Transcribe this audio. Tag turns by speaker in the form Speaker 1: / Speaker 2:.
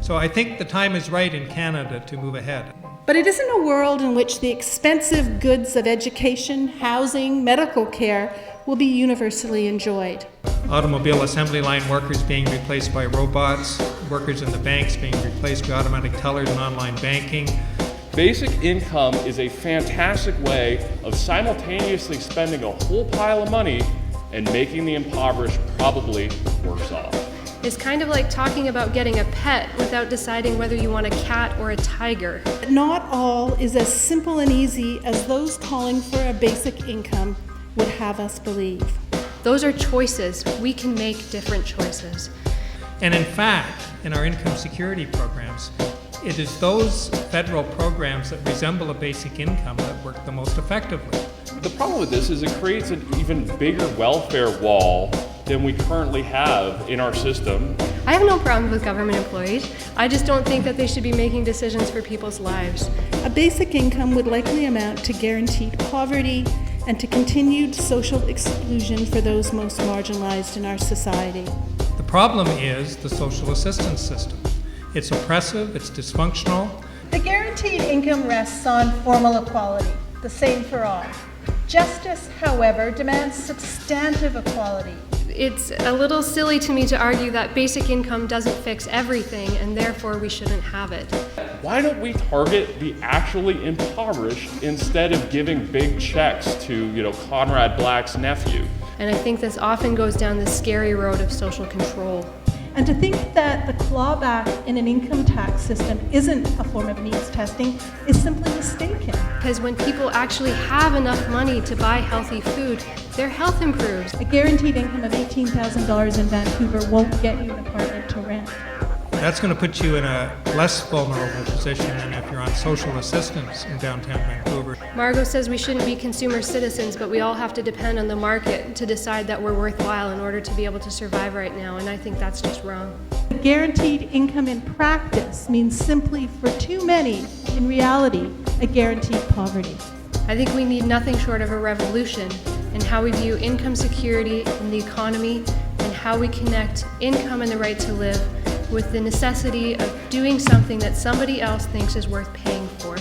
Speaker 1: So I think the time is right in Canada to move ahead.
Speaker 2: But it isn't a world in which the expensive goods of education, housing, medical care will be universally enjoyed.
Speaker 1: Automobile assembly line workers being replaced by robots, workers in the banks being replaced by automatic tellers and online banking.
Speaker 3: Basic income is a fantastic way of simultaneously spending a whole pile of money and making the impoverished probably worse off.
Speaker 4: It's kind of like talking about getting a pet without deciding whether you want a cat or a tiger.
Speaker 2: Not all is as simple and easy as those calling for a basic income would have us believe.
Speaker 4: Those are choices. We can make different choices.
Speaker 1: And in fact, in our income security programs, it is those federal programs that resemble a basic income that work the most effectively.
Speaker 3: The problem with this is it creates an even bigger welfare wall than we currently have in our system.
Speaker 4: I have no problem with government employees. I just don't think that they should be making decisions for people's lives.
Speaker 2: A basic income would likely amount to guaranteed poverty and to continued social exclusion for those most marginalized in our society.
Speaker 1: The problem is the social assistance system. It's oppressive, it's dysfunctional.
Speaker 5: The guaranteed income rests on formal equality, the same for all. Justice, however, demands substantive equality.
Speaker 4: It's a little silly to me to argue that basic income doesn't fix everything and therefore we shouldn't have it.
Speaker 3: Why don't we target the actually impoverished instead of giving big checks to, Conrad Black's nephew?
Speaker 4: And I think this often goes down the scary road of social control.
Speaker 2: And to think that the clawback in an income tax system isn't a form of needs testing is simply mistaken.
Speaker 4: Because when people actually have enough money to buy healthy food, their health improves.
Speaker 2: A guaranteed income of $18,000 in Vancouver won't get you an apartment to rent.
Speaker 1: That's going to put you in a less vulnerable position than if you're on social assistance in downtown Vancouver.
Speaker 4: Margot says we shouldn't be consumer citizens, but we all have to depend on the market to decide that we're worthwhile in order to be able to survive right now, and I think that's just wrong.
Speaker 2: Guaranteed income in practice means simply, for too many, in reality, a guaranteed poverty.
Speaker 4: I think we need nothing short of a revolution in how we view income security in the economy and how we connect income and the right to live with the necessity of doing something that somebody else thinks is worth paying for.